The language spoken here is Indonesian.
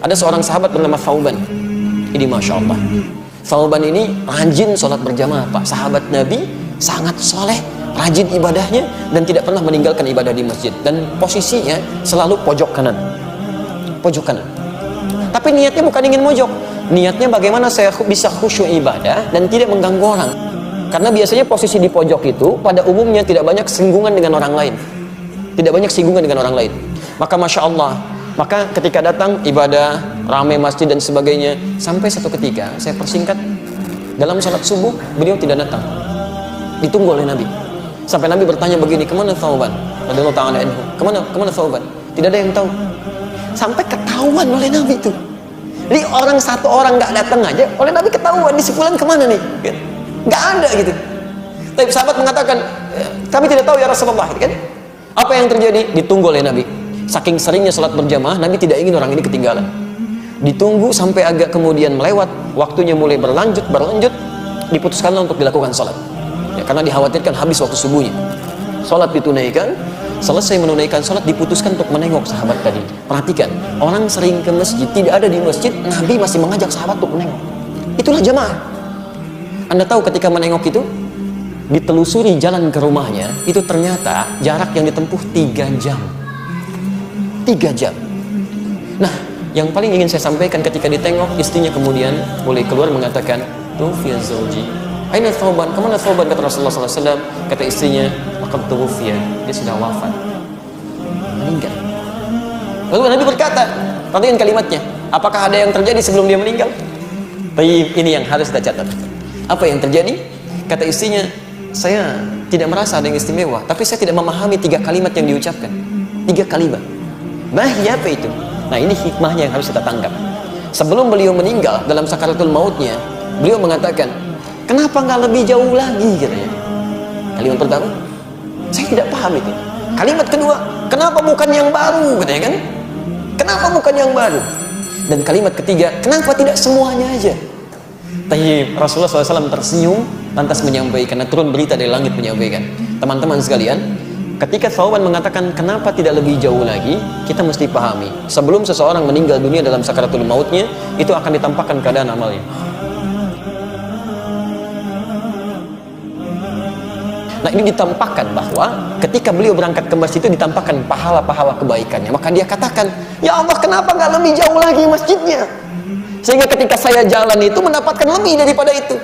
Ada seorang sahabat bernama Thauban. Ini Masya Allah, Thauban ini rajin sholat berjamaah Pak. Sahabat Nabi, sangat soleh, rajin ibadahnya, dan tidak pernah meninggalkan ibadah di masjid. Dan posisinya selalu pojok kanan. Pojok kanan. Tapi niatnya bukan ingin mojok. Niatnya bagaimana saya bisa khusyuk ibadah dan tidak mengganggu orang. Karena biasanya posisi di pojok itu pada umumnya tidak banyak singgungan dengan orang lain. Tidak banyak singgungan dengan orang lain. Maka Masya Allah, maka ketika datang ibadah, ramai masjid dan sebagainya, sampai satu ketika, saya persingkat, dalam salat subuh, beliau tidak datang. Ditunggu oleh Nabi. Sampai Nabi bertanya begini, kemana Thauban? Radhiyallahu ta'ala anhu. Kemana Thauban? Tidak ada yang tahu. Sampai ketahuan oleh Nabi itu. Jadi orang satu orang nggak datang aja, oleh Nabi ketahuan, di sebulan kemana nih? Nggak ada gitu. Tapi sahabat mengatakan, kami tidak tahu ya Rasulullah, kan? Apa yang terjadi? Ditunggu oleh Nabi. Saking seringnya salat berjamaah, Nabi tidak ingin orang ini ketinggalan. Ditunggu sampai agak kemudian melewat, waktunya mulai berlanjut, diputuskanlah untuk dilakukan salat. Ya, karena dikhawatirkan habis waktu subuhnya. Salat ditunaikan, selesai menunaikan salat, diputuskan untuk menengok sahabat tadi. Perhatikan, orang sering ke masjid, tidak ada di masjid, Nabi masih mengajak sahabat untuk menengok. Itulah jamaah. Anda tahu ketika menengok itu, ditelusuri jalan ke rumahnya, itu ternyata jarak yang ditempuh 3 jam. 3 jam. Nah, yang paling ingin saya sampaikan ketika ditengok, istrinya kemudian mulai keluar mengatakan, "Tufiya zauji." "Aina Thauban?" "Kemana Thauban?" kata Rasulullah SAW. Kata istrinya, "Laqad tuwfiya." Dia sudah wafat. Meninggal. Lalu Nabi berkata, perhatikan kalimatnya, apakah ada yang terjadi sebelum dia meninggal? Tapi ini yang harus kita catat. Apa yang terjadi? Kata istrinya, saya tidak merasa ada yang istimewa, tapi saya tidak memahami 3 kalimat yang diucapkan. 3 kalimat. Apa itu? Nah, ini hikmahnya yang harus kita tangkap. Sebelum beliau meninggal dalam sakaratul mautnya, beliau mengatakan, kenapa nggak lebih jauh lagi, katanya. Kalimat pertama, saya tidak paham itu. Kalimat kedua, kenapa bukan yang baru, katanya kan? Kenapa bukan yang baru? Dan kalimat ketiga, kenapa tidak semuanya aja? Tapi Rasulullah SAW tersenyum, lantas menyampaikan, turun berita dari langit menyampaikan, teman-teman sekalian, ketika Thauban mengatakan kenapa tidak lebih jauh lagi, kita mesti pahami, sebelum seseorang meninggal dunia dalam sakaratul mautnya, itu akan ditampakkan keadaan amalnya. Nah, ini ditampakkan bahwa ketika beliau berangkat ke masjid itu ditampakkan pahala-pahala kebaikannya. Maka dia katakan, ya Allah, kenapa nggak lebih jauh lagi masjidnya? Sehingga ketika saya jalan itu mendapatkan lebih daripada itu.